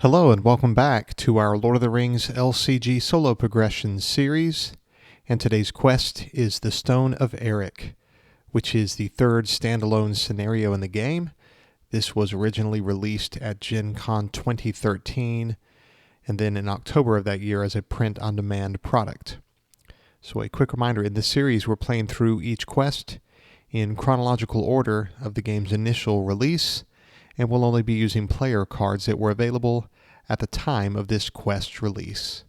Hello and welcome back to our Lord of the Rings LCG solo progression series, and today's quest is the Stone of Erech, which is the third standalone scenario in the game. This was originally released at Gen Con 2013, and then in October of that year as a print-on-demand product. So a quick reminder, in this series we're playing through each quest in chronological order of the game's initial release, and we'll only be using player cards that were available at the time of this quest release.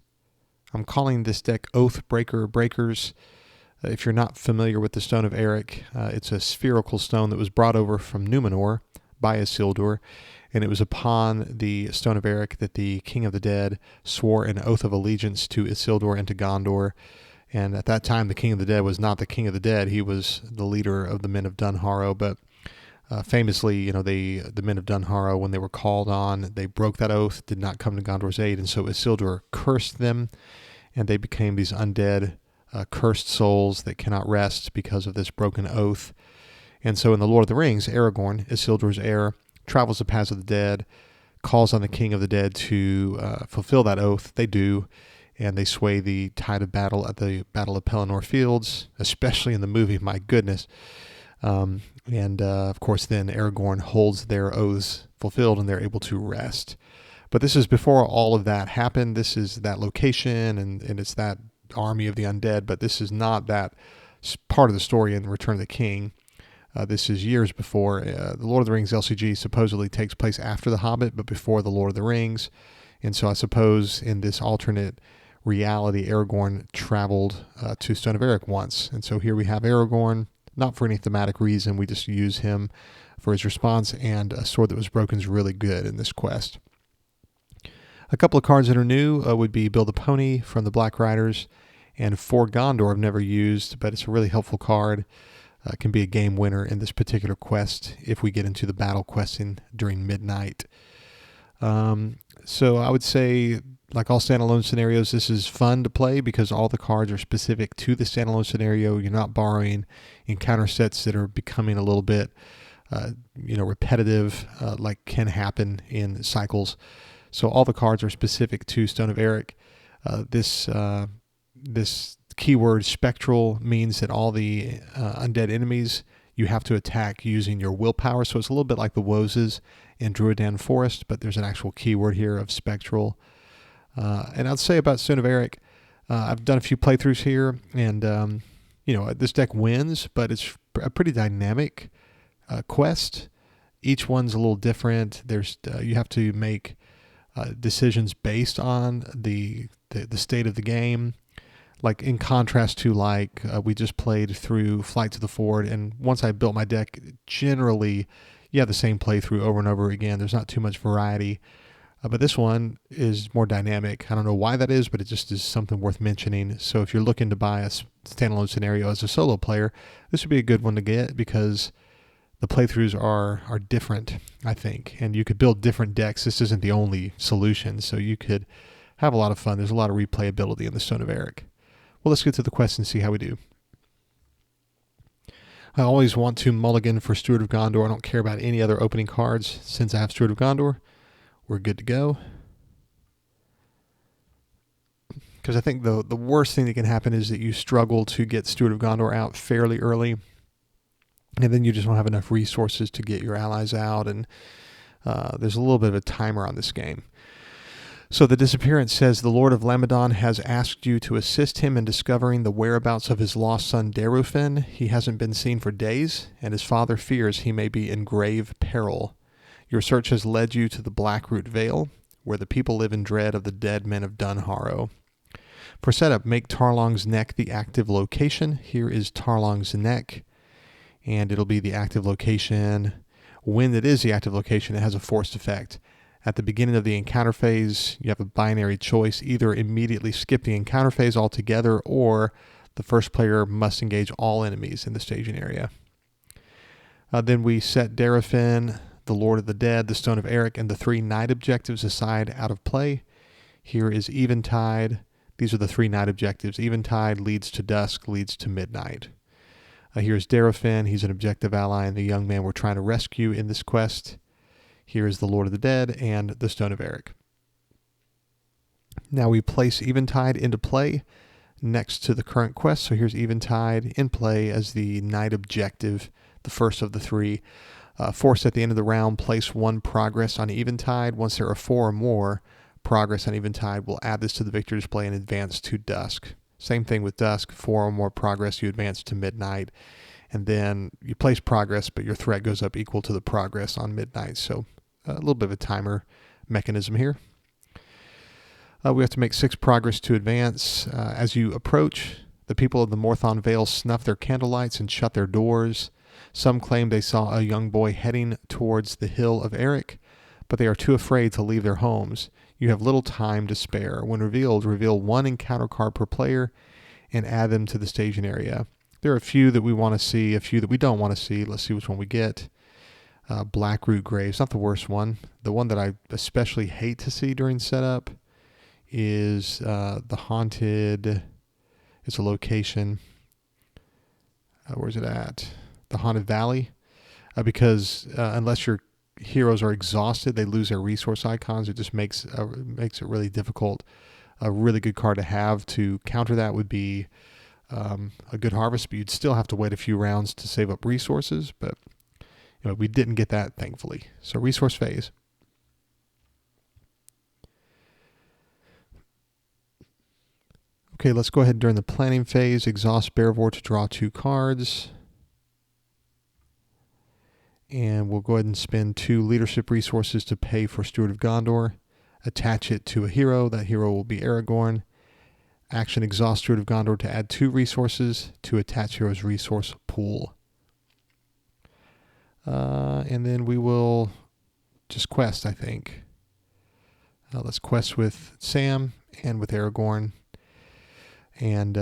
I'm calling this deck Oathbreaker Breakers. If you're not familiar with the Stone of Erech, it's a spherical stone that was brought over from Numenor by Isildur, and it was upon the Stone of Erech that the King of the Dead swore an oath of allegiance to Isildur and to Gondor. And at that time, the King of the Dead was not the King of the Dead. He was the leader of the men of Dunharrow, but famously, the men of Dunharrow, when they were called on, they broke that oath, did not come to Gondor's aid, and so Isildur cursed them, and they became these undead, cursed souls that cannot rest because of this broken oath. And so in The Lord of the Rings, Aragorn, Isildur's heir, travels the paths of the dead, calls on the King of the Dead to fulfill that oath. They do, and they sway the tide of battle at the Battle of Pelennor Fields, especially in the movie, my goodness. Of course, then Aragorn holds their oaths fulfilled and they're able to rest. But this is before all of that happened. This is that location and it's that army of the undead, but this is not that part of the story in Return of the King. This is years before. The Lord of the Rings LCG supposedly takes place after The Hobbit, but before The Lord of the Rings. And so I suppose in this alternate reality, Aragorn traveled to Stone of Erech once. And so here we have Aragorn. Not for any thematic reason, we just use him for his response, and a sword that was broken is really good in this quest. A couple of cards that are new would be Build a Pony from the Black Riders, and For Gondor I've never used, but it's a really helpful card. It can be a game winner in this particular quest if we get into the battle questing during midnight. So I would say, like all standalone scenarios, this is fun to play because all the cards are specific to the standalone scenario. You're not borrowing encounter sets that are becoming a little bit, repetitive, like can happen in cycles. So all the cards are specific to Stone of Erech. This keyword spectral means that all the undead enemies you have to attack using your willpower. So it's a little bit like the Wozes in Druidan Forest, but there's an actual keyword here of spectral. And I'd say about Stone of Erech, I've done a few playthroughs here, and this deck wins, but it's a pretty dynamic quest. Each one's a little different. There's you have to make decisions based on the state of the game. Like in contrast to we just played through Flight to the Ford, and once I built my deck, generally you have the same playthrough over and over again. There's not too much variety. But this one is more dynamic. I don't know why that is, but it just is something worth mentioning. So if you're looking to buy a standalone scenario as a solo player, this would be a good one to get because the playthroughs are different, I think. And you could build different decks. This isn't the only solution, so you could have a lot of fun. There's a lot of replayability in the Stone of Erech. Well, let's get to the quest and see how we do. I always want to mulligan for Steward of Gondor. I don't care about any other opening cards since I have Steward of Gondor. We're good to go. Because I think the worst thing that can happen is that you struggle to get Steward of Gondor out fairly early, and then you just don't have enough resources to get your allies out, and there's a little bit of a timer on this game. So the disappearance says, the Lord of Lamadon has asked you to assist him in discovering the whereabouts of his lost son Darufin. He hasn't been seen for days, and his father fears he may be in grave peril. Your search has led you to the Blackroot Vale, where the people live in dread of the dead men of Dunharrow. For setup, make Tarlong's Neck the active location. Here is Tarlong's Neck, and it'll be the active location. When it is the active location, it has a forced effect. At the beginning of the encounter phase, you have a binary choice. Either immediately skip the encounter phase altogether, or the first player must engage all enemies in the staging area. Then we set Darufin, the Lord of the Dead, the Stone of Erech, and the 3 night objectives aside out of play. Here is Eventide. These are the 3 night objectives. Eventide leads to dusk, leads to midnight. Here's Darufin. He's an objective ally and the young man we're trying to rescue in this quest. Here is the Lord of the Dead and the Stone of Erech. Now we place Eventide into play next to the current quest. So here's Eventide in play as the night objective, the first of the three. Force at the end of the round, place 1 progress on Eventide. Once there are 4 or more progress on Eventide, we'll add this to the victory display and advance to dusk. Same thing with dusk, 4 or more progress, you advance to midnight. And then you place progress, but your threat goes up equal to the progress on midnight. So a little bit of a timer mechanism here. We have to make 6 progress to advance. As you approach, the people of the Morthon Vale snuff their candlelights and shut their doors. Some claim they saw a young boy heading towards the hill of Erech, but they are too afraid to leave their homes. You have little time to spare. When revealed, reveal 1 encounter card per player and add them to the staging area. There are a few that we want to see, a few that we don't want to see. Let's see which one we get. Blackroot Graves, not the worst one. The one that I especially hate to see during setup is the Haunted. It's a location. Where's it at? The Haunted Valley. Because unless your heroes are exhausted, they lose their resource icons. It just makes it really difficult. A really good card to have to counter that would be a good harvest, but you'd still have to wait a few rounds to save up resources. But we didn't get that, thankfully. So resource phase. Okay, let's go ahead during the planning phase. Exhaust Bearvor to draw 2 cards. And we'll go ahead and spend 2 leadership resources to pay for Steward of Gondor. Attach it to a hero. That hero will be Aragorn. Action Exhaust Steward of Gondor to add 2 resources to attach hero's resource pool. And then we will just quest, I think. Let's quest with Sam and with Aragorn. And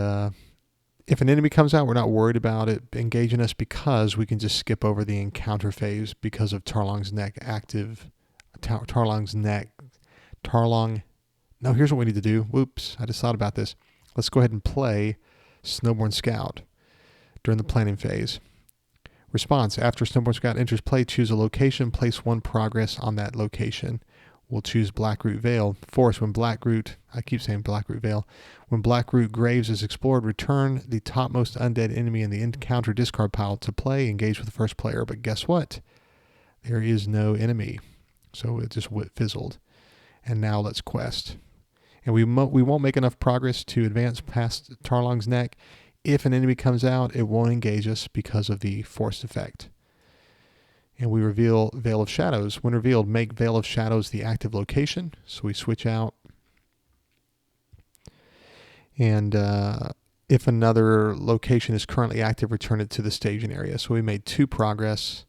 if an enemy comes out, we're not worried about it engaging us because we can just skip over the encounter phase because of Tarlong's Neck active. No, here's what we need to do. Whoops, I just thought about this. Let's go ahead and play Snowborn Scout during the planning phase. Response: after Snowborn Scout enters play, choose a location, place 1 progress on that location. We'll choose Blackroot Vale. Force: when Blackroot Graves is explored, return the topmost undead enemy in the encounter discard pile to play. Engage with the first player. But guess what? There is no enemy. So it just fizzled. And now let's quest. And we won't make enough progress to advance past Tarlong's Neck. If an enemy comes out, it won't engage us because of the forced effect. And we reveal Veil of Shadows. When revealed, make Veil of Shadows the active location. So we switch out. And if another location is currently active, return it to the staging area. So we made 2 progress,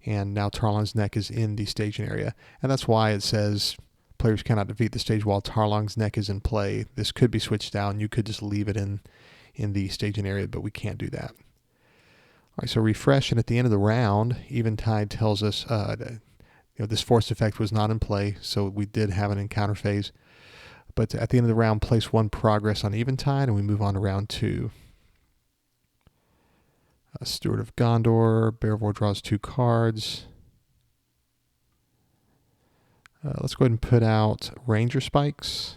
and now Tarlong's Neck is in the staging area. And that's why it says players cannot defeat the stage while Tarlong's Neck is in play. This could be switched down. You could just leave it in the staging area, but we can't do that. All right, so refresh, and at the end of the round, Eventide tells us this force effect was not in play, so we did have an encounter phase. But at the end of the round, place 1 progress on Eventide, and we move on to round 2. Steward of Gondor, Bearvor draws 2 cards. Let's go ahead and put out Ranger Spikes.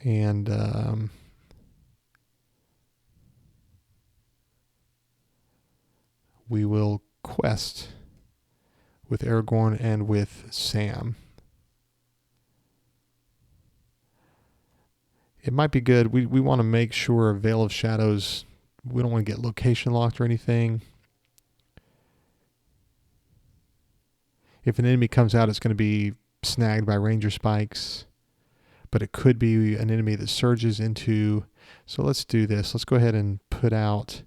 And we will quest with Aragorn and with Sam. It might be good. We want to make sure Veil of Shadows, we don't want to get location locked or anything. If an enemy comes out, it's going to be snagged by Ranger Spikes. But it could be an enemy that surges into... So let's do this. Let's go ahead and put out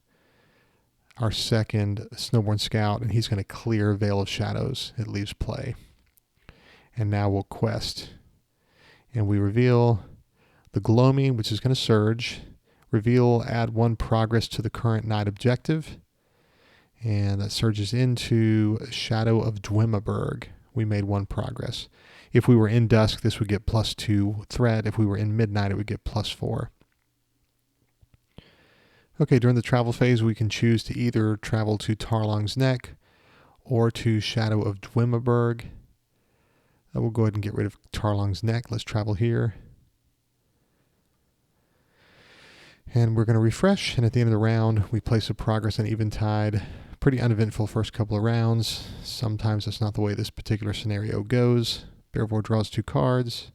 our second Snowborn Scout, and he's going to clear Veil of Shadows. It leaves play. And now we'll quest. And we reveal the Gloaming, which is going to surge. Reveal, add 1 progress to the current night objective. And that surges into Shadow of Dwemeberg. We made 1 progress. If we were in dusk, this would get +2 threat. If we were in midnight, it would get +4. Okay, during the travel phase, we can choose to either travel to Tarlong's Neck or to Shadow of Dwemeberg. We'll go ahead and get rid of Tarlong's Neck. Let's travel here. And we're going to refresh, and at the end of the round, we place a progress on Eventide. Pretty uneventful first couple of rounds. Sometimes that's not the way this particular scenario goes. Bearvor draws 2 cards.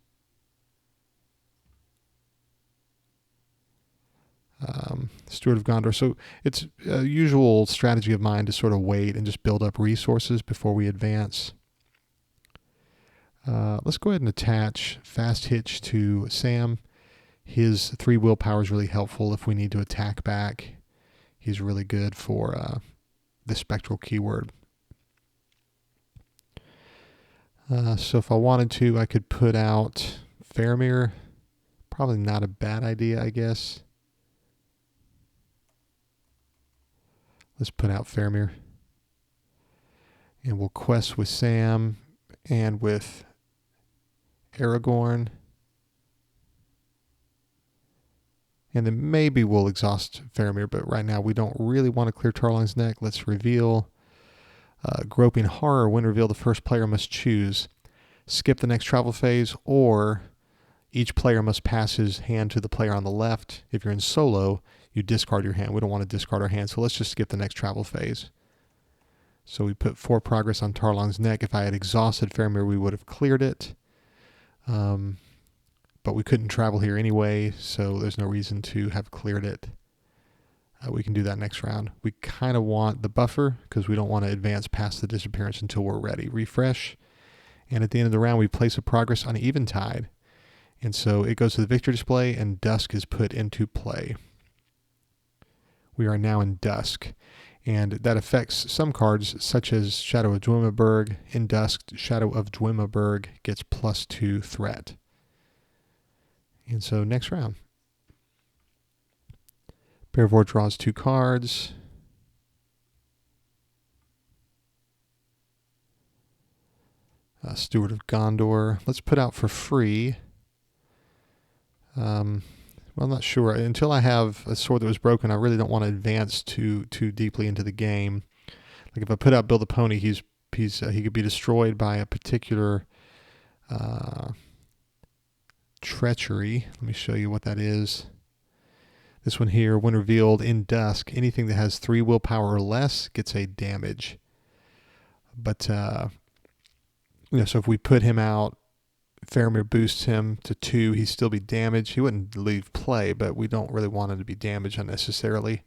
Steward of Gondor. So it's a usual strategy of mine to sort of wait and just build up resources before we advance. Let's go ahead and attach Fast Hitch to Sam. His 3 willpower is really helpful if we need to attack back. He's really good for the spectral keyword. So if I wanted to, I could put out Faramir. Probably not a bad idea, I guess. Let's put out Faramir. And we'll quest with Sam and with Aragorn. And then maybe we'll exhaust Faramir, but right now we don't really want to clear Tarlong's Neck. Let's reveal Groping Horror. When revealed, the first player must choose skip the next travel phase, or each player must pass his hand to the player on the left. If you're in solo, you discard your hand. We don't want to discard our hand, so let's just skip the next travel phase. So we put 4 progress on Tarlong's Neck. If I had exhausted Faramir, we would have cleared it. But we couldn't travel here anyway, so there's no reason to have cleared it. We can do that next round. We kind of want the buffer because we don't want to advance past the disappearance until we're ready. Refresh. And at the end of the round, we place a progress on Eventide. And so it goes to the victory display, and Dusk is put into play. We are now in Dusk. And that affects some cards, such as Shadow of Dwemerberg. In Dusk, Shadow of Dwemerberg gets +2 threat. And so next round. Bearvor draws 2 cards. Steward of Gondor. Let's put out for free. Well, I'm not sure. Until I have a sword that was broken, I really don't want to advance too deeply into the game. Like if I put out Build a Pony, he could be destroyed by a particular treachery. Let me show you what that is. This one here, when revealed in Dusk, anything that has 3 willpower or less gets a damage. But so if we put him out, Faramir boosts him to 2, he'd still be damaged. He wouldn't leave play, but we don't really want him to be damaged unnecessarily.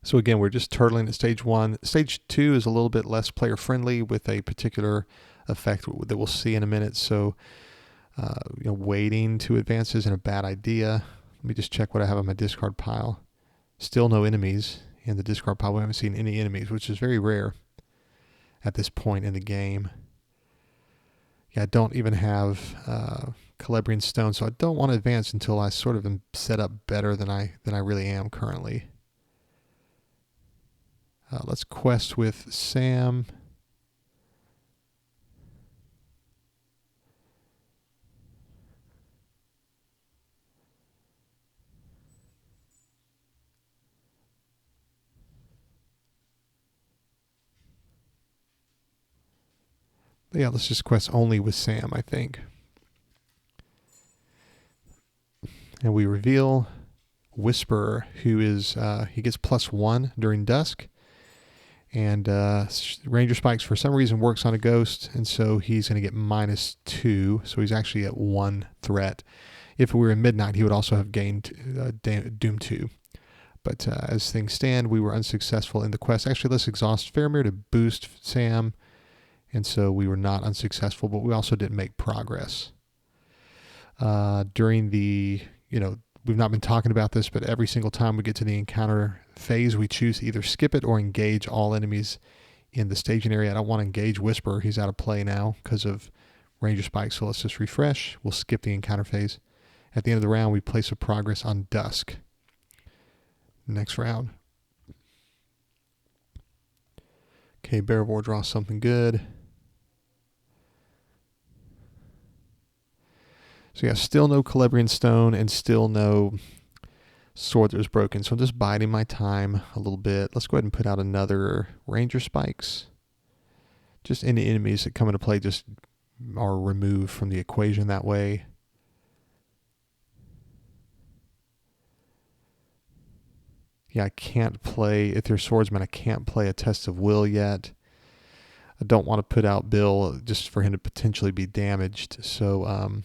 So again, we're just turtling at stage 1. Stage 2 is a little bit less player friendly with a particular effect that we'll see in a minute. So waiting to advance isn't a bad idea. Let me just check what I have on my discard pile. Still no enemies in the discard pile. We haven't seen any enemies, which is very rare at this point in the game. Yeah, I don't even have Celebrian Stone, so I don't want to advance until I sort of am set up better than I really am currently. Let's quest with Sam. But yeah, let's just quest only with Sam, I think. And we reveal Whisperer, who is, he gets +1 during Dusk. And Ranger Spikes, for some reason, works on a ghost, and so he's going to get -2, so he's actually at 1 threat. If we were in Midnight, he would also have gained Doom 2. But as things stand, we were unsuccessful in the quest. Actually, let's exhaust Faramir to boost Sam, and so we were not unsuccessful, but we also didn't make progress. During the, we've not been talking about this, but every single time we get to the encounter phase, we choose to either skip it or engage all enemies in the staging area. I don't want to engage Whisperer. He's out of play now because of Ranger Spike. So let's just refresh. We'll skip the encounter phase. At the end of the round, we place a progress on Dusk. Next round. Okay, Bearvor draws something good. So yeah, still no Celebrian Stone and still no sword that was broken. So I'm just biding my time a little bit. Let's go ahead and put out another Ranger Spikes. Just any enemies that come into play just are removed from the equation that way. Yeah, I can't play, if they're swordsmen, I can't play a Test of Will yet. I don't want to put out Bill just for him to potentially be damaged. So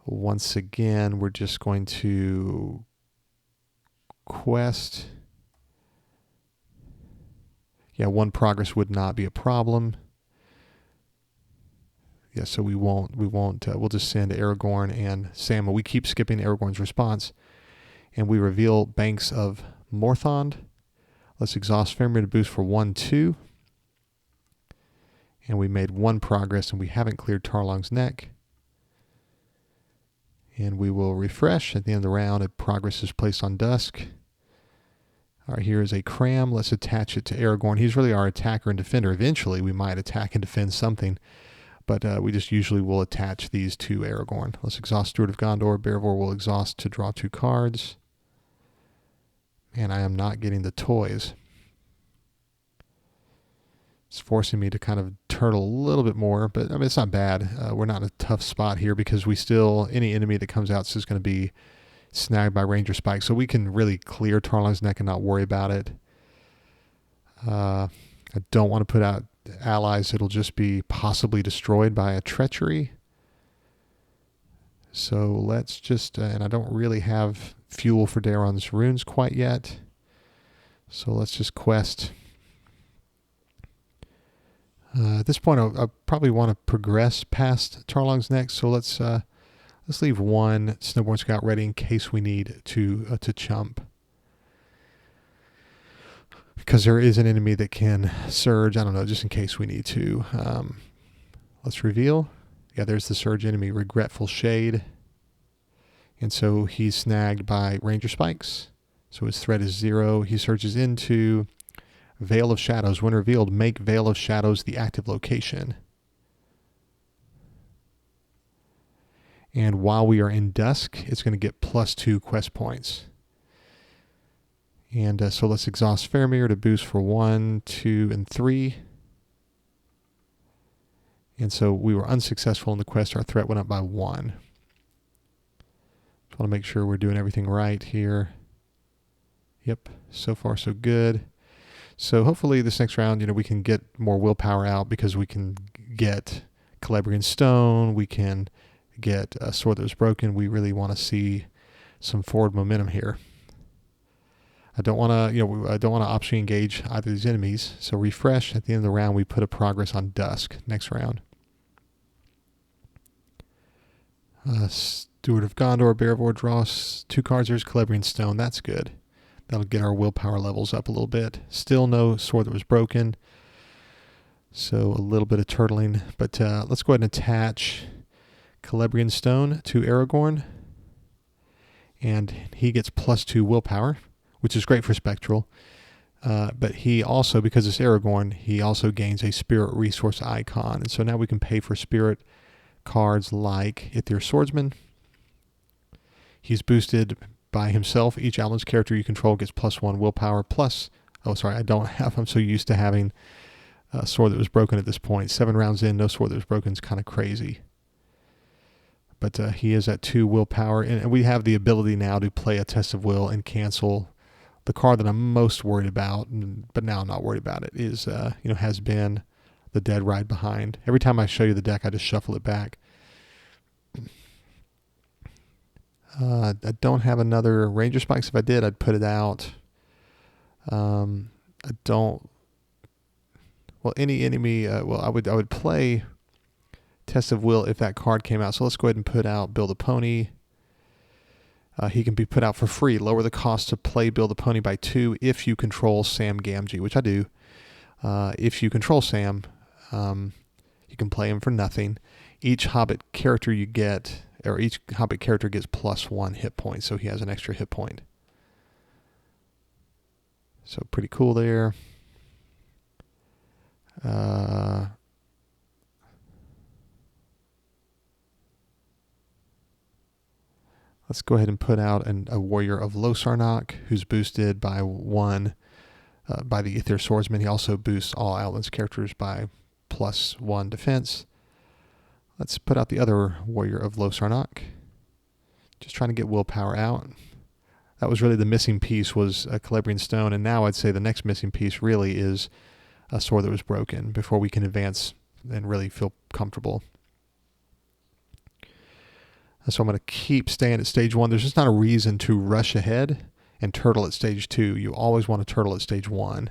once again, we're just going to quest. Yeah, 1 progress would not be a problem. Yeah, so we'll just send Aragorn and Sam. We keep skipping Aragorn's response. And we reveal Banks of Morthond. Let's exhaust Faramir to boost for 1-2. And we made 1 progress, and we haven't cleared Tarlong's Neck. And we will refresh at the end of the round. A progress is placed on Dusk. All right, here is a Cram. Let's attach it to Aragorn. He's really our attacker and defender. Eventually, we might attack and defend something, but we just usually will attach these to Aragorn. Let's exhaust Steward of Gondor. Beorvor will exhaust to draw 2 cards. And I am not getting the toys. It's forcing me to kind of turtle a little bit more, but I mean, it's not bad. We're not in a tough spot here because we still, any enemy that comes out is just going to be snagged by Ranger Spike. So we can really clear Tarlong's Neck and not worry about it. I don't want to put out allies. It'll just be possibly destroyed by a treachery. So let's just, and I don't really have fuel for Daeron's runes quite yet. So let's just quest. At this point, I probably want to progress past Tarlong's Neck. So let's leave 1 Snowborn Scout ready in case we need to chump. Because there is an enemy that can surge. I don't know, just in case we need to. Let's reveal. Yeah, there's the surge enemy, Regretful Shade. And so he's snagged by Ranger Spikes. So his threat is 0. He surges into Veil of Shadows. When revealed, make Veil of Shadows the active location. And while we are in Dusk, it's going to get +2 quest points. And so let's exhaust Faramir to boost for 1, 2, and 3. And so we were unsuccessful in the quest. Our threat went up by 1. Just want to make sure we're doing everything right here. Yep, so far so good. So hopefully this next round, we can get more willpower out because we can get Celebrian Stone. We can get a Sword That Was Broken. We really want to see some forward momentum here. I don't want to, I don't want to optionally engage either of these enemies. So refresh at the end of the round. We put a progress on Dusk next round. Steward of Gondor, Beorvor draws 2 cards. There's Celebrian Stone. That's good. That'll get our willpower levels up a little bit. Still no Sword That Was Broken. So a little bit of turtling. But let's go ahead and attach Celebrian Stone to Aragorn. And he gets +2 willpower, which is great for Spectral. But he also, because it's Aragorn, he also gains a Spirit Resource icon. And so now we can pay for Spirit cards like Ithir Swordsman. He's boosted by himself. Each Outland's character you control gets +1 willpower plus... Oh, sorry, I don't have... I'm so used to having a Sword That Was Broken at this point. 7 rounds in, no Sword That Was Broken is kind of crazy. But he is at 2 willpower. And we have the ability now to play a Test of Will and cancel. The card that I'm most worried about, but now I'm not worried about it, is, has been the Dead Ride Behind. Every time I show you the deck, I just shuffle it back. I don't have another Ranger Spikes. If I did, I'd put it out. I don't. Well, any enemy. I would play Test of Will if that card came out. So let's go ahead and put out Build a Pony. He can be put out for free. Lower the cost to play Build a Pony by 2 if you control Sam Gamgee, which I do. If you control Sam, you can play him for nothing. Each Hobbit character you get, or each Hobbit character gets +1 hit point, so he has an extra hit point. So pretty cool there. Let's go ahead and put out a warrior of LOTR, who's boosted by 1 by the Aether Swordsman. He also boosts all Outlands characters by +1 defense. Let's put out the other warrior of LOTR. Just trying to get willpower out. That was really the missing piece, was a Celebrian Stone, and now I'd say the next missing piece really is a sword that was broken before we can advance and really feel comfortable. So I'm going to keep staying at stage 1. There's just not a reason to rush ahead and turtle at stage 2. You always want to turtle at stage 1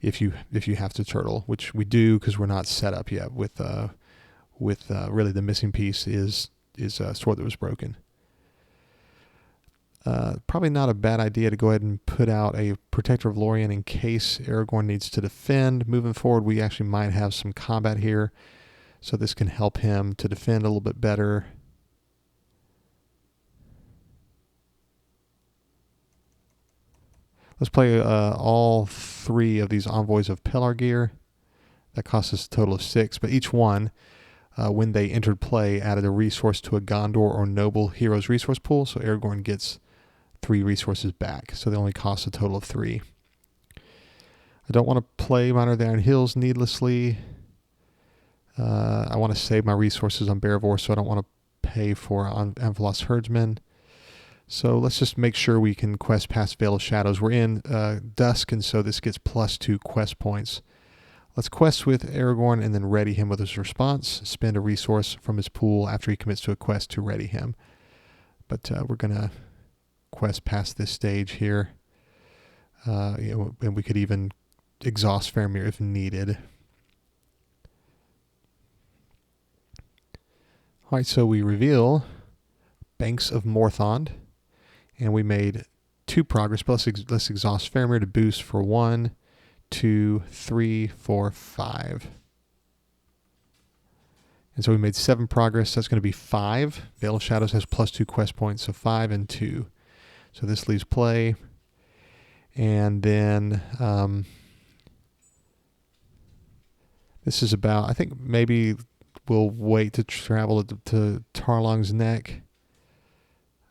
if you have to turtle, which we do because we're not set up yet with really the missing piece is a sword that was broken. Probably not a bad idea to go ahead and put out a Protector of Lorien in case Aragorn needs to defend. Moving forward, we actually might have some combat here, so this can help him to defend a little bit better. Let's play all 3 of these Envoys of Pelargir. That costs us a total of 6, but each one, when they entered play, added a resource to a Gondor or Noble Heroes resource pool, so Aragorn gets 3 resources back, so they only cost a total of 3. I don't want to play Miner of the Iron Hills needlessly. I want to save my resources on Barivor, so I don't want to pay for Amphalos Herdsman. So let's just make sure we can quest past Veil of Shadows. We're in Dusk, and so this gets +2 quest points. Let's quest with Aragorn and then ready him with his response. Spend a resource from his pool after he commits to a quest to ready him. But we're going to quest past this stage here. And we could even exhaust Faramir if needed. All right, so we reveal Banks of Morthond. And we made 2 progress, but let's exhaust Faramir to boost for 1, 2, 3, 4, 5. And so we made 7 progress. That's going to be 5. Veil of Shadows has +2 quest points, so 5 and 2. So this leaves play. And then this is about, I think maybe we'll wait to travel to Tarlong's Neck.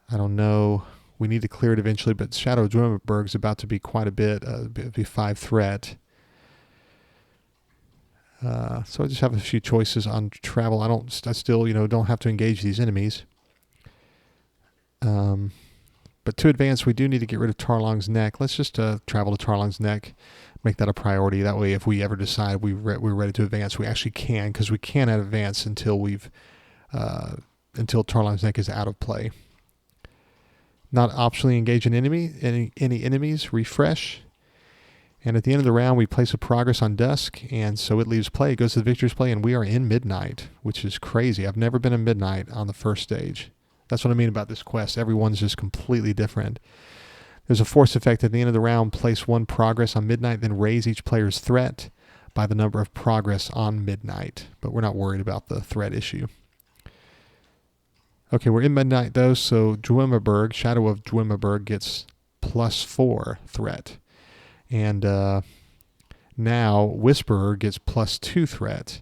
I don't know. We need to clear it eventually, but Shadow of Dwemerberg is about to be quite a bit, be 5 threat. So I just have a few choices on travel. I still, don't have to engage these enemies. But to advance, we do need to get rid of Tarlong's Neck. Let's just travel to Tarlong's Neck, make that a priority. That way, if we ever decide we're ready to advance, we actually can, because we cannot advance until until Tarlong's Neck is out of play. Not optionally engage an enemy, any enemies, refresh. And at the end of the round, we place a progress on Dusk, and so it leaves play. It goes to the victor's play, and we are in Midnight, which is crazy. I've never been in Midnight on the first stage. That's what I mean about this quest. Everyone's just completely different. There's a force effect at the end of the round. Place 1 progress on Midnight, then raise each player's threat by the number of progress on Midnight. But we're not worried about the threat issue. Okay, we're in Midnight, though, so Dwemerberg, Shadow of Dwemerberg, gets +4 threat. And now Whisperer gets +2 threat.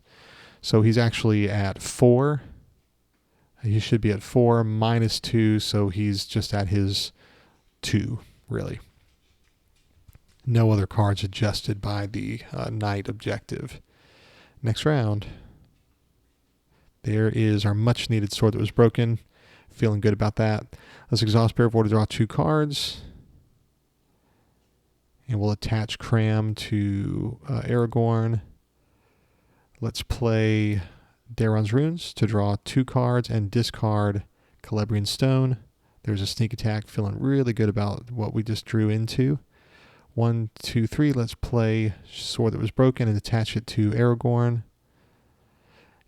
So he's actually at 4. He should be at 4 -2, so he's just at his 2, really. No other cards adjusted by the night objective. Next round. There is our much-needed sword that was broken. Feeling good about that. Let's exhaust Barivor to draw 2 cards. And we'll attach Cram to Aragorn. Let's play Daron's Runes to draw 2 cards and discard Celebrian Stone. There's a sneak attack. Feeling really good about what we just drew into. 1, 2, 3. Let's play Sword that was broken and attach it to Aragorn.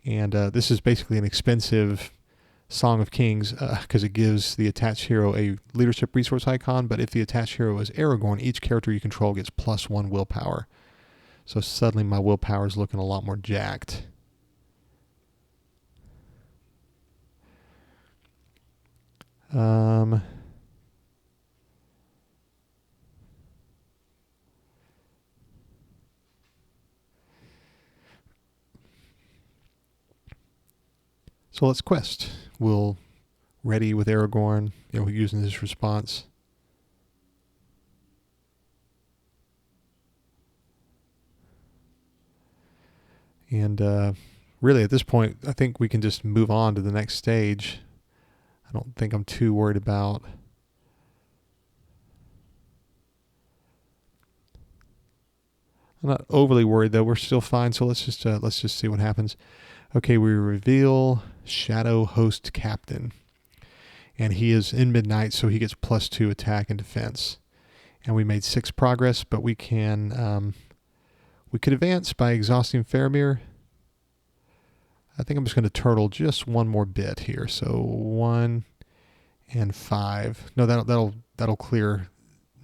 And this is basically an expensive Song of Kings because it gives the attached hero a leadership resource icon, but if the attached hero is Aragorn, each character you control gets +1 willpower. So suddenly my willpower is looking a lot more jacked. So let's quest. We'll ready with Aragorn, using his response. And really, at this point, I think we can just move on to the next stage. I don't think I'm too worried about. I'm not overly worried though. We're still fine. So let's just see what happens. Okay, we reveal Shadow Host Captain, and he is in midnight, so he gets +2 attack and defense. And we made 6 progress, but we can we could advance by exhausting Faramir. I think I'm just going to turtle just one more bit here. So 1 and 5. No, that'll clear.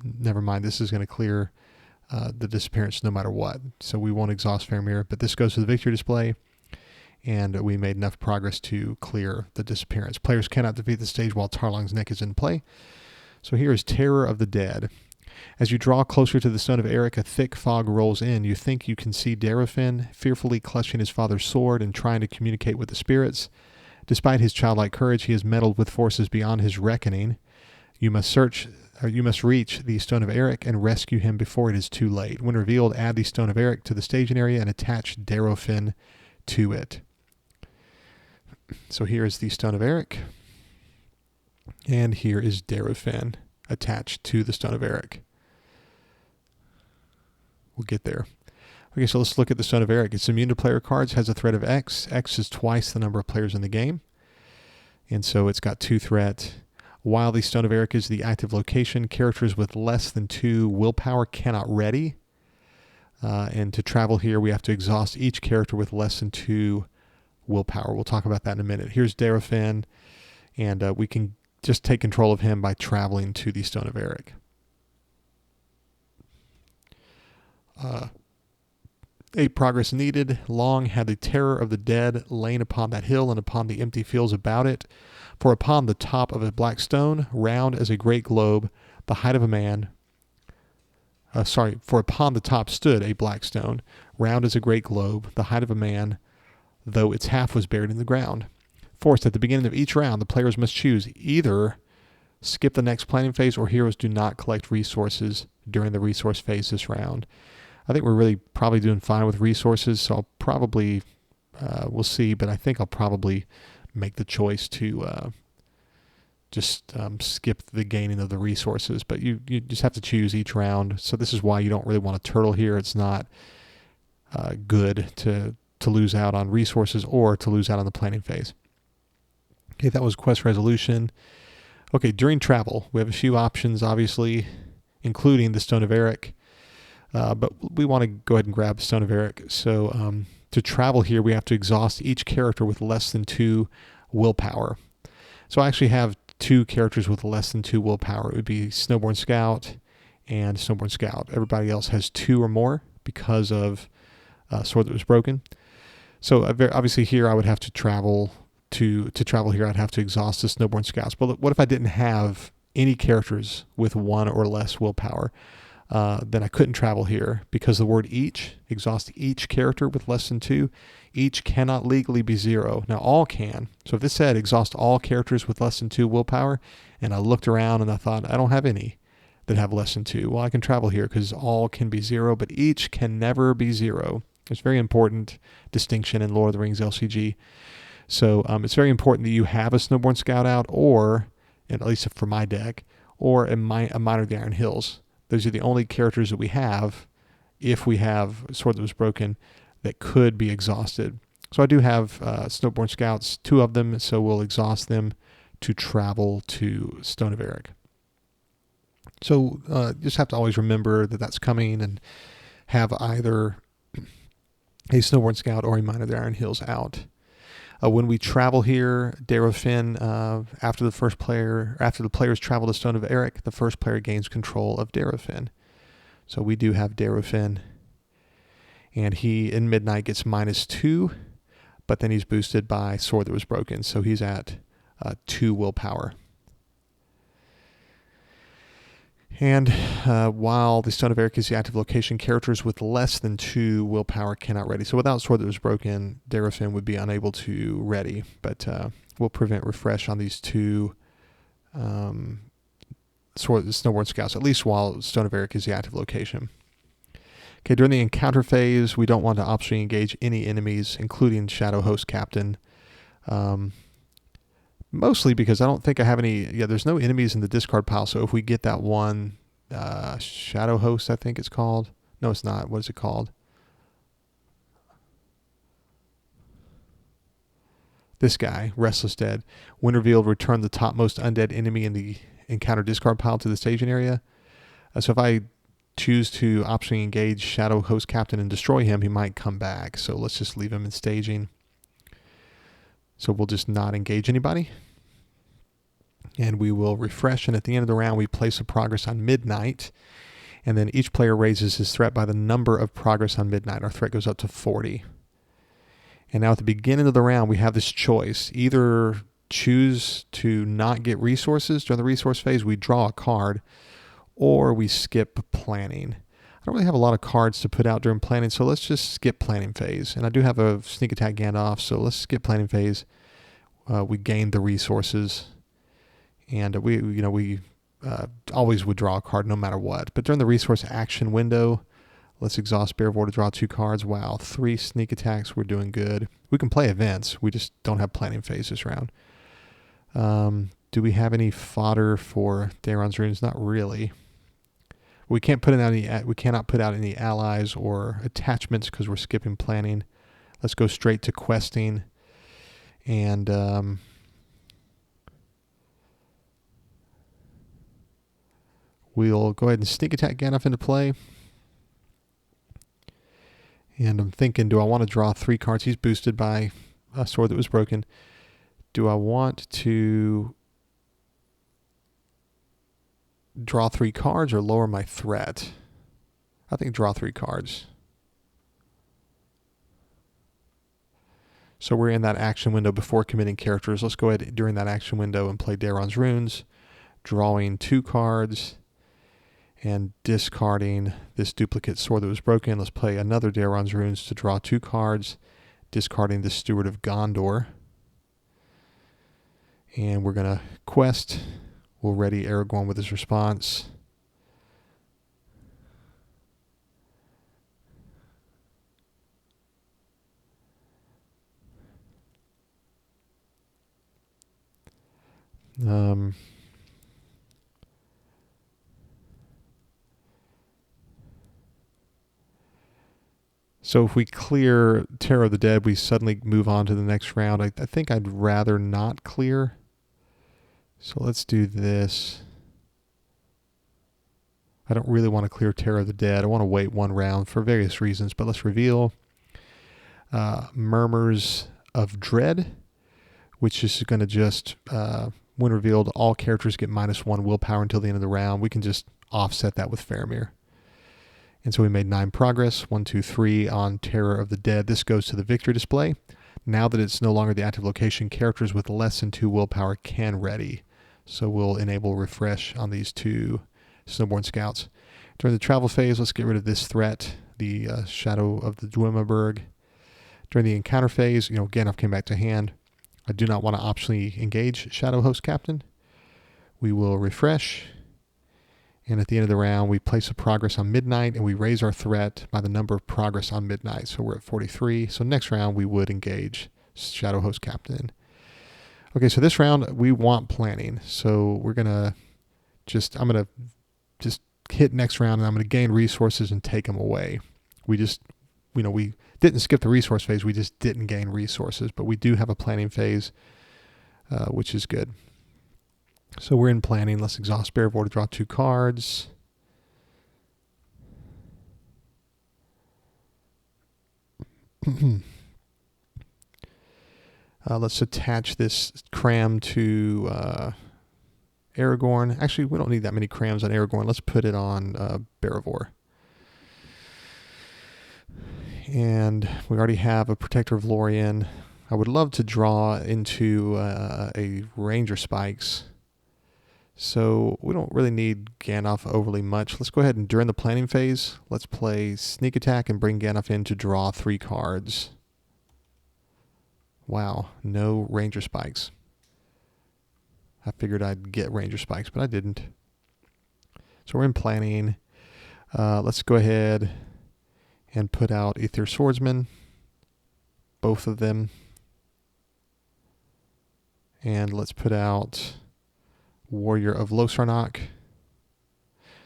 Never mind. This is going to clear the disappearance no matter what. So we won't exhaust Faramir, but this goes to the victory display, and we made enough progress to clear the disappearance. Players cannot defeat the stage while Tarlong's Neck is in play. So here is Terror of the Dead. As you draw closer to the Stone of Erech, a thick fog rolls in. You think you can see Daraphin fearfully clutching his father's sword and trying to communicate with the spirits. Despite his childlike courage, he has meddled with forces beyond his reckoning. You must reach the Stone of Erech and rescue him before it is too late. When revealed, add the Stone of Erech to the staging area and attach Daraphin to it. So here is the Stone of Erech, and here is Daraphin attached to the Stone of Erech. We'll get there. Okay, so let's look at the Stone of Erech. It's immune to player cards, has a threat of X. X is twice the number of players in the game, and so it's got 2 threat. While the Stone of Erech is the active location, characters with less than 2 willpower cannot ready. And to travel here, we have to exhaust each character with less than 2 willpower. We'll talk about that in a minute. Here's Daraphin, and we can just take control of him by traveling to the Stone of Erech. A progress needed. Long had the terror of the dead lain upon that hill and upon the empty fields about it. For upon the top of a black stone, round as a great globe, the height of a man. For upon the top stood a black stone, round as a great globe, the height of a man, though its half was buried in the ground. Forced at the beginning of each round, the players must choose either skip the next planning phase or heroes do not collect resources during the resource phase this round. I think we're really probably doing fine with resources, so I'll probably, we'll see, but I think I'll probably make the choice to just skip the gaining of the resources. But you just have to choose each round, so this is why you don't really want to turtle here. It's not good to lose out on resources or to lose out on the planning phase. Okay, that was quest resolution. Okay, during travel, we have a few options, obviously, including the Stone of Erech. But we want to go ahead and grab Stone of Erech. So to travel here, we have to exhaust each character with less than 2 willpower. So I actually have 2 characters with less than 2 willpower. It would be Snowborn Scout and Snowborn Scout. Everybody else has 2 or more because of Sword That Was Broken. So obviously here I would have to travel. To travel here, I'd have to exhaust the Snowborn Scouts. But what if I didn't have any characters with 1 or less willpower? Then I couldn't travel here because the word each, exhaust each character with less than 2. Each cannot legally be 0. Now all can. So if this said exhaust all characters with less than 2 willpower, and I looked around and I thought, I don't have any that have less than 2. Well, I can travel here because all can be 0, but each can never be 0. It's a very important distinction in Lord of the Rings LCG. So it's very important that you have a Snowborn Scout out, or, at least for my deck, or a Miner of the Iron Hills. Those are the only characters that we have, if we have Sword That Was Broken, that could be exhausted. So I do have Snowborn Scouts, 2 of them, so we'll exhaust them to travel to Stone of Erech. So just have to always remember that that's coming and have either a Snowborn Scout or a Miner of the Iron Hills out. When we travel here, Daraphin, after the players travel to Stone of Erech, the first player gains control of Daraphin. So we do have Daraphin, and he in midnight gets -2, but then he's boosted by Sword That Was Broken, so he's at 2 willpower. And while the Stone of Erech is the active location, characters with less than 2 willpower cannot ready. So without Sword That Was Broken, Daraphin would be unable to ready, but we'll prevent refresh on these 2 Snowborn Scouts, at least while Stone of Erech is the active location. Okay, during the encounter phase, we don't want to optionally engage any enemies, including Shadow Host Captain. Mostly because I don't think I have any. Yeah, there's no enemies in the discard pile. So if we get that one Shadow Host, I think it's called. No, it's not. What is it called? This guy, Restless Dead. When revealed, return the topmost undead enemy in the encounter discard pile to the staging area. So if I choose to optionally engage Shadow Host Captain and destroy him, he might come back. So let's just leave him in staging. So we'll just not engage anybody. And we will refresh, and at the end of the round, we place a progress on midnight. And then each player raises his threat by the number of progress on midnight. Our threat goes up to 40. And now at the beginning of the round, we have this choice. Either choose to not get resources during the resource phase, we draw a card, or we skip planning. I don't really have a lot of cards to put out during planning, so let's just skip planning phase. And I do have a sneak attack Gandalf, so let's skip planning phase. We gain the resources, and we always would draw a card no matter what. But during the resource action window, let's exhaust Bear of War to draw 2 cards. Wow, 3 sneak attacks. We're doing good. We can play events. We just don't have planning phase this round. Do we have any fodder for Daeron's Runes? Not really. We can't put in any. We cannot put out any allies or attachments because we're skipping planning. Let's go straight to questing, and we'll go ahead and sneak attack Gandalf into play. And I'm thinking, do I want to draw 3 cards? He's boosted by a Sword That Was Broken. Do I want to draw 3 cards or lower my threat? I think draw 3 cards. So we're in that action window before committing characters. Let's go ahead during that action window and play Daeron's Runes, drawing 2 cards and discarding this duplicate Sword That Was Broken. Let's play another Daeron's Runes to draw 2 cards, discarding the Steward of Gondor. And we're going to quest. We'll ready Aragorn with his response. So if we clear Terror of the Dead, we suddenly move on to the next round. I think I'd rather not clear. So let's do this. I don't really want to clear Terror of the Dead. I want to wait 1 round for various reasons, but let's reveal Murmurs of Dread, which is going to just, when revealed, all characters get -1 willpower until the end of the round. We can just offset that with Faramir. And so we made 9 progress, 1, 2, 3 on Terror of the Dead. This goes to the victory display. Now that it's no longer the active location, characters with less than 2 willpower can ready. So we'll enable refresh on these 2 Snowborn Scouts. During the travel phase, let's get rid of this threat, the Shadow of the Dwemerberg. During the encounter phase, Gandalf came back to hand. I do not want to optionally engage Shadow Host Captain. We will refresh. And at the end of the round, we place a progress on midnight, and we raise our threat by the number of progress on midnight. So we're at 43. So next round, we would engage Shadow Host Captain. Okay, so this round, we want planning. So we're going to I'm going to just hit next round, and I'm going to gain resources and take them away. We didn't skip the resource phase. We just didn't gain resources. But we do have a planning phase, which is good. So we're in planning. Let's exhaust Bear of War to draw 2 cards. Let's attach this cram to Aragorn. Actually, we don't need that many crams on Aragorn. Let's put it on Bear of War. And we already have a Protector of Lorien. I would love to draw into a Ranger Spikes. So we don't really need Gandalf overly much. Let's go ahead and during the planning phase, let's play Sneak Attack and bring Gandalf in to draw 3 cards. Wow, no Ranger Spikes. I figured I'd get Ranger Spikes, but I didn't. So we're in planning. Let's go ahead and put out Aether Swordsman, both of them. And let's put out Warrior of Losarnok.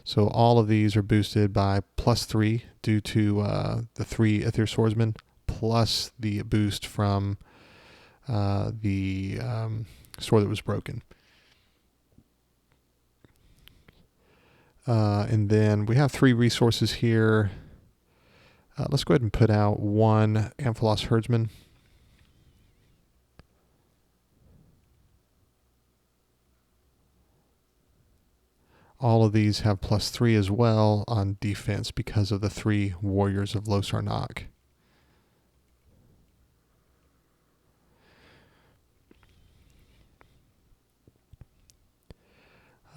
So all of these are boosted by +3 due to the 3 Aether Swordsman, plus the boost from the sword that was broken. And then we have 3 resources here. Let's go ahead and put out 1 Amphalos Herdsman. All of these have +3 as well on defense because of the 3 Warriors of Losarnok.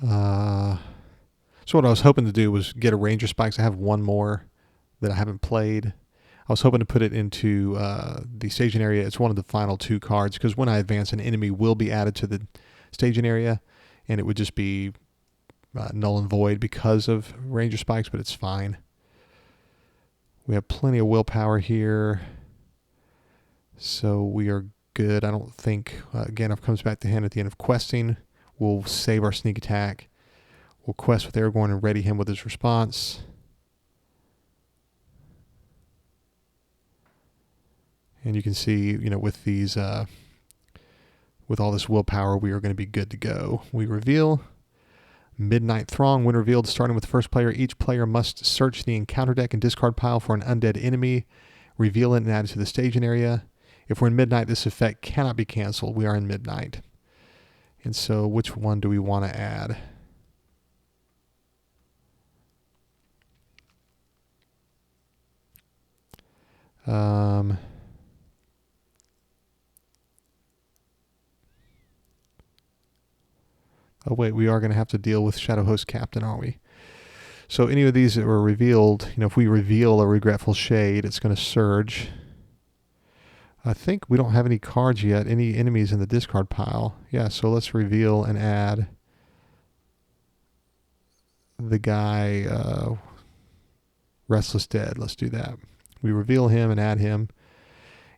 So what I was hoping to do was get a Ranger Spikes. I have 1 more that I haven't played. I was hoping to put it into the staging area. It's one of the final 2 cards because when I advance, an enemy will be added to the staging area, and it would just be null and void because of Ranger Spikes, but it's fine. We have plenty of willpower here, so we are good. I don't think Gandalf comes back to hand at the end of questing. We'll save our Sneak Attack. We'll quest with Aragorn and ready him with his response. And you can see, with these, with all this willpower, we are going to be good to go. We reveal Midnight Throng. When revealed, starting with the first player, each player must search the encounter deck and discard pile for an undead enemy, reveal it, and add it to the staging area. If we're in Midnight, this effect cannot be canceled. We are in Midnight. And so which one do we want to add? Oh wait, we are going to have to deal with Shadow Host Captain, aren't we? So any of these that were revealed, if we reveal a Regretful Shade, it's going to surge. I think we don't have any cards yet, any enemies in the discard pile. Yeah, so let's reveal and add the guy, Restless Dead. Let's do that. We reveal him and add him.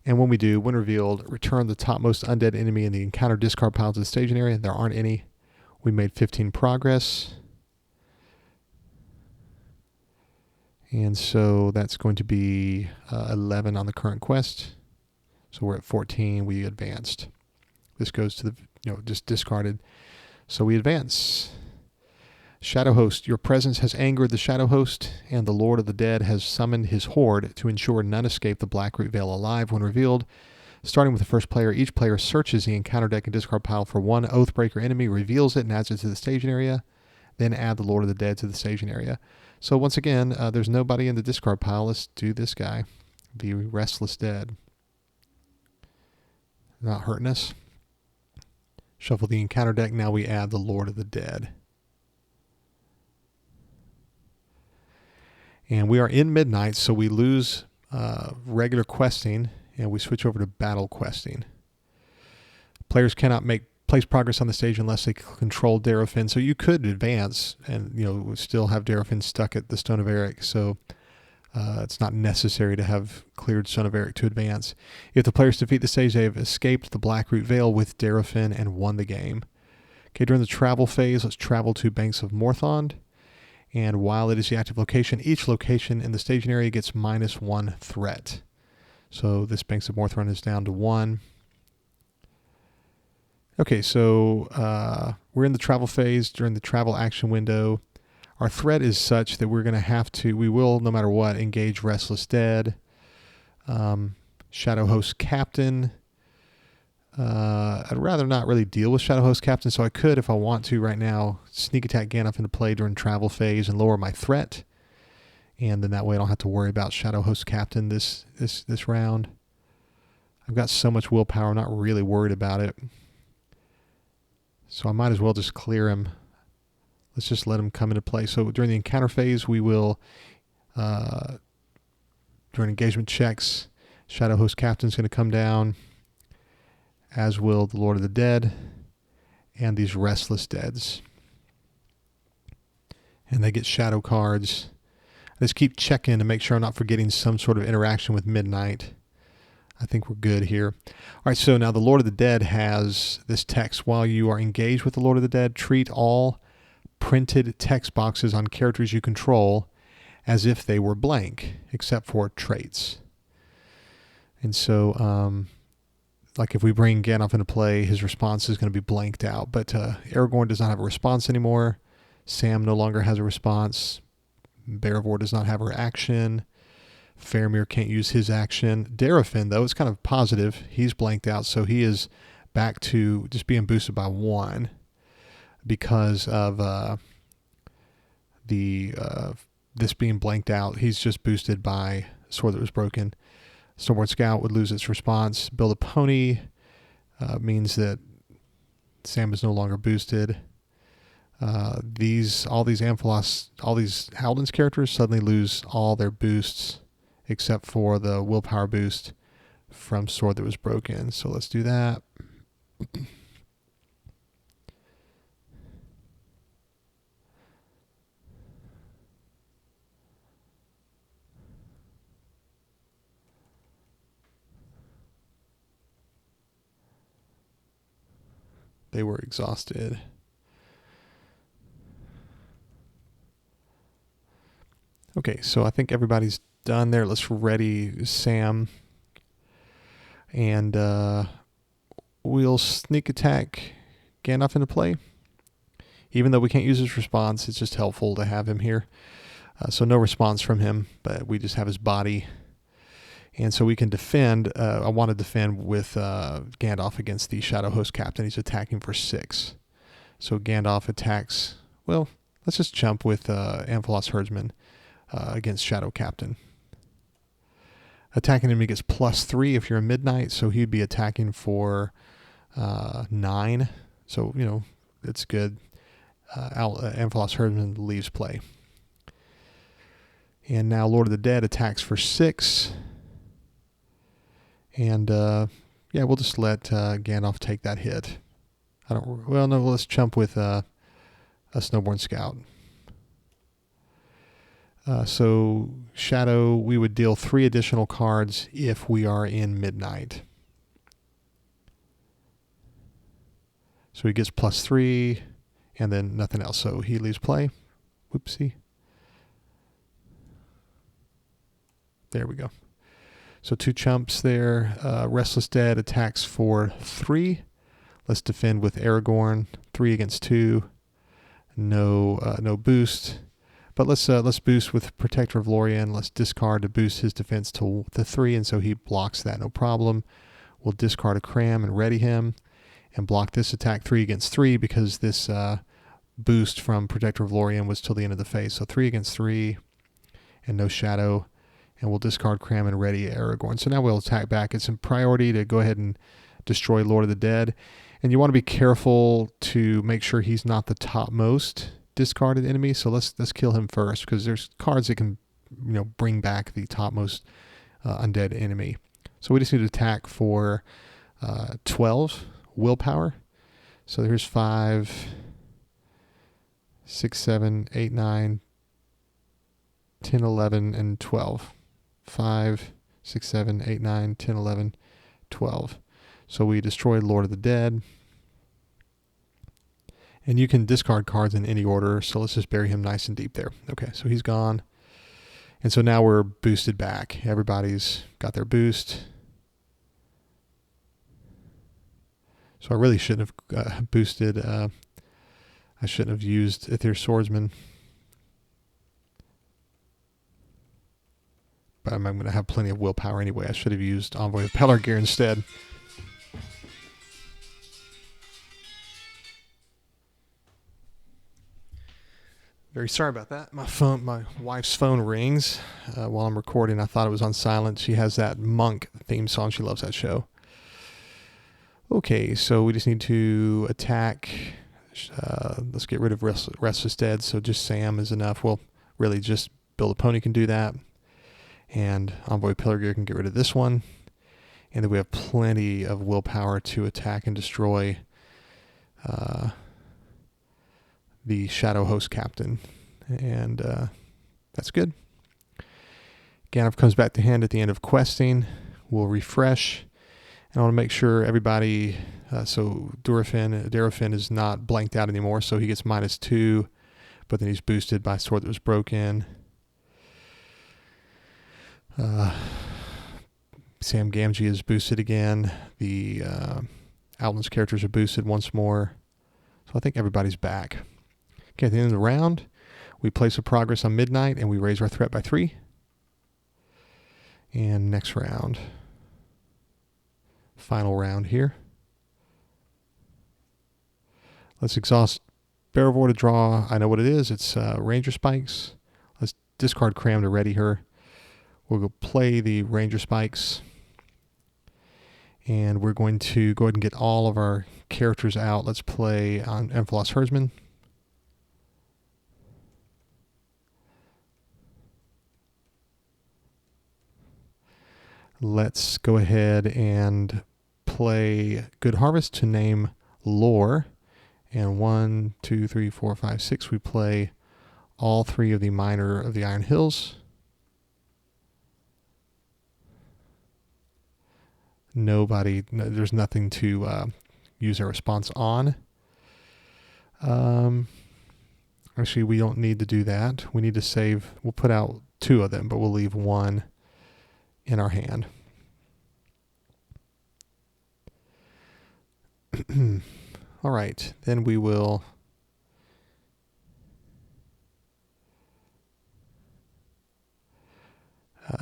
And when we do, when revealed, return the topmost undead enemy in the encounter discard pile to the staging area. There aren't any. We made 15 progress. And so that's going to be 11 on the current quest. So we're at 14. We advanced. This goes to the, just discarded. So we advance. Shadow Host, your presence has angered the Shadow Host, and the Lord of the Dead has summoned his horde to ensure none escape the Blackroot Vale alive. When revealed, starting with the first player, each player searches the encounter deck and discard pile for 1 Oathbreaker enemy, reveals it, and adds it to the staging area. Then add the Lord of the Dead to the staging area. So once again, there's nobody in the discard pile. Let's do this guy, the Restless Dead. Not hurting us. Shuffle the encounter deck. Now we add the Lord of the Dead. And we are in Midnight, so we lose regular questing, and we switch over to battle questing. Players cannot place progress on the stage unless they control Daraphin. So you could advance and still have Daraphin stuck at the Stone of Erech. So it's not necessary to have cleared Stone of Erech to advance. If the players defeat the stage, they have escaped the Blackroot Vale with Daraphin and won the game. Okay, during the travel phase, let's travel to Banks of Morthond. And while it is the active location, each location in the staging area gets -1 threat. So this Banks of Morthond is down to 1. Okay, so we're in the travel phase during the travel action window. Our threat is such that we're going to have to, we will, no matter what, engage Restless Dead, Shadow Host Captain. I'd rather not really deal with Shadow Host Captain, so I could, if I want to right now, Sneak Attack Gandalf into play during travel phase and lower my threat. And then that way I don't have to worry about Shadow Host Captain this round. I've got so much willpower, I'm not really worried about it. So I might as well just clear him. let's just let him come into play. So during the encounter phase, we will, during engagement checks, Shadow Host Captain's going to come down, as will the Lord of the Dead and these Restless Deads. And they get shadow cards. I just keep checking to make sure I'm not forgetting some sort of interaction with Midnight. I think we're good here. All right, so now the Lord of the Dead has this text. While you are engaged with the Lord of the Dead, treat all printed text boxes on characters you control as if they were blank, except for traits. And so, like if we bring Gandalf into play, his response is going to be blanked out. But Aragorn does not have a response anymore. Sam no longer has a response. Beravor does not have her action. Faramir can't use his action. Daraphin, though, is kind of positive. He's blanked out, so he is back to just being boosted by 1 because of this being blanked out. He's just boosted by Sword That Was Broken. Snowboard Scout would lose its response. Build a Pony means that Sam is no longer boosted. All these Howland's characters suddenly lose all their boosts except for the willpower boost from Sword That Was Broken. So let's do that. They were exhausted. Okay, so I think everybody's done there. Let's ready Sam. And we'll sneak attack Gandalf into play. Even though we can't use his response, it's just helpful to have him here. So no response from him, but we just have his body. And so we can defend. I want to defend with Gandalf against the Shadow Host Captain. He's attacking for 6. So Gandalf attacks. Well, let's just jump with Amphalos Herdsman against Shadow Captain. Attacking him, he gets +3 if you're a Midnight. So he'd be attacking for 9. So, you know, it's good. Amphalos Herdsman leaves play. And now Lord of the Dead attacks for 6. And, yeah, we'll just let Gandalf take that hit. Let's jump with a Snowborn Scout. So Shadow, we would deal 3 additional cards if we are in Midnight. So he gets +3 and then nothing else. So he leaves play. Whoopsie. There we go. So 2 chumps there. Restless Dead attacks for 3. Let's defend with Aragorn. 3 against 2. No boost. But let's boost with Protector of Lorien. Let's discard to boost his defense to 3, and so he blocks that, no problem. We'll discard a Cram and ready him, and block this attack 3 against 3 because this boost from Protector of Lorien was till the end of the phase. So 3 against 3, and no Shadow, and we'll discard Cram and ready Aragorn. So now we'll attack back. It's a priority to go ahead and destroy Lord of the Dead, and you want to be careful to make sure he's not the topmost discarded enemy. So let's kill him first because there's cards that can bring back the topmost undead enemy. So we just need to attack for 12 willpower. So here's 5, 6, 7, 8, 9, 10, 11, and 12. 5, 6, 7, 8, 9, 10, 11, 12. So we destroyed Lord of the Dead. And you can discard cards in any order, so let's just bury him nice and deep there. Okay, so he's gone. And so now we're boosted back. Everybody's got their boost. So I really shouldn't have boosted. I shouldn't have used Ithir Swordsman. But I'm going to have plenty of willpower anyway. I should have used Envoy of Pelargir instead. Very sorry about that. My wife's phone rings while I'm recording. I thought it was on silent. She has that Monk theme song. She loves that show. Okay, so we just need to attack Let's get rid of Restless Dead, so just Sam is enough. Well, really just Build a Pony can do that. And Envoy Pillar Gear can get rid of this one. And then we have plenty of willpower to attack and destroy the Shadow Host Captain. And that's good. Gandalf comes back to hand at the end of questing. We'll refresh. And I want to make sure everybody, so Daraphin is not blanked out anymore, so he gets -2, but then he's boosted by Sword That Was Broken. Sam Gamgee is boosted again. The Outland's characters are boosted once more. So I think everybody's back. Okay, at the end of the round, we place a progress on Midnight, and we raise our threat by 3. And next round. Final round here. Let's exhaust Barrivore to draw. I know what it is. It's Ranger Spikes. Let's discard Cram to ready her. We'll go play the Ranger Spikes. And we're going to go ahead and get all of our characters out. Let's play on Amphalos Herdsman. Let's go ahead and play Good Harvest to name Lore. And 1, 2, 3, 4, 5, 6. We play all 3 of the Miner of the Iron Hills. There's nothing to use our response on. Actually, we don't need to do that. We need to save. We'll put out 2 of them, but we'll leave 1 in our hand. All right, then we will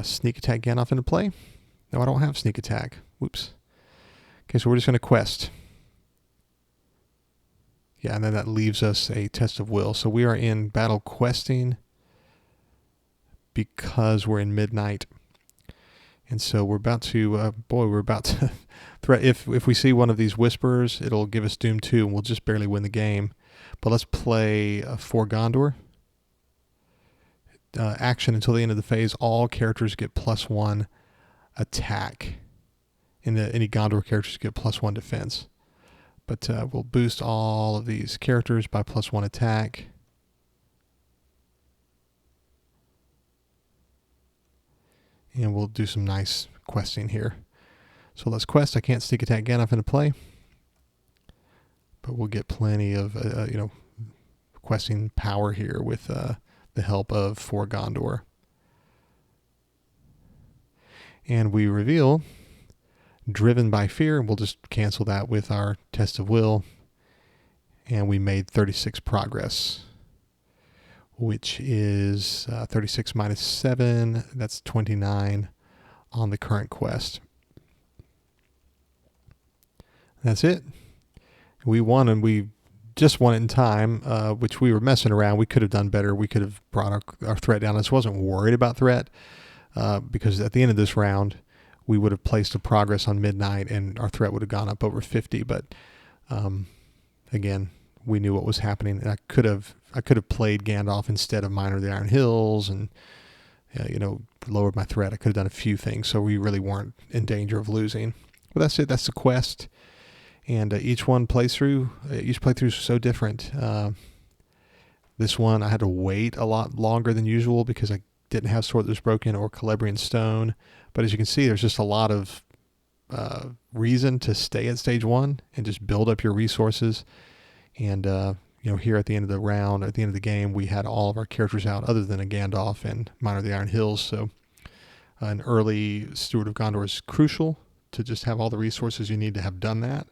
sneak attack Gandalf into play. No, I don't have sneak attack. Whoops. Okay, so we're just going to quest. Yeah, and then that leaves us a test of will. So we are in battle questing because we're in Midnight. And so we're about to, we're about to threat. If we see one of these Whisperers, it'll give us Doom 2, and we'll just barely win the game. But let's play for Gondor. Action until the end of the phase. All characters get +1 attack. Any Gondor characters get +1 defense. But we'll boost all of these characters by +1 attack. And we'll do some nice questing here. So let's quest. I can't sneak attack Gandalf into play. But we'll get plenty of, questing power here with the help of For Gondor. And we reveal Driven by Fear, and we'll just cancel that with our Test of Will. And we made 36 progress, which is 36 minus 7. That's 29 on the current quest. That's it. We won, and we just won it in time, which we were messing around. We could have done better. We could have brought our threat down. I just wasn't worried about threat because at the end of this round, we would have placed a progress on Midnight, and our threat would have gone up over 50. But again, we knew what was happening, and I could have played Gandalf instead of Miner of the Iron Hills, and lowered my threat. I could have done a few things, so we really weren't in danger of losing. But that's it. That's the quest. And each playthrough is so different. This one, I had to wait a lot longer than usual because I didn't have Sword That Was Broken or Celebrian Stone. But as you can see, there's just a lot of reason to stay at stage 1 and just build up your resources. And here at the end of the round, at the end of the game, we had all of our characters out other than a Gandalf and Miner of the Iron Hills. So an early Steward of Gondor is crucial to just have all the resources you need to have done that.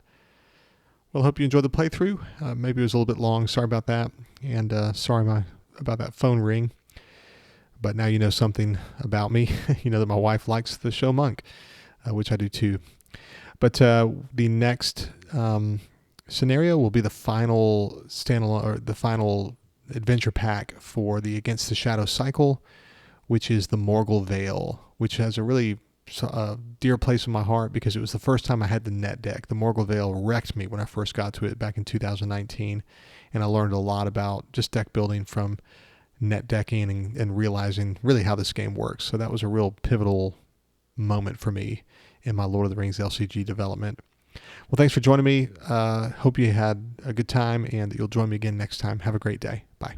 Well, I hope you enjoyed the playthrough. Maybe it was a little bit long. Sorry about that. And sorry about that phone ring. But now you know something about me. You know that my wife likes the show Monk, which I do too. But the next scenario will be the final standalone, or the final adventure pack for the Against the Shadow cycle, which is the Morgul Vale, which has a really a dear place in my heart because it was the first time I had the net deck. The Morgul Vale wrecked me when I first got to it back in 2019, and I learned a lot about just deck building from net decking and realizing really how this game works. So that was a real pivotal moment for me in my Lord of the Rings LCG development. Well, thanks for joining me. Hope you had a good time and that you'll join me again next time. Have a great day. Bye.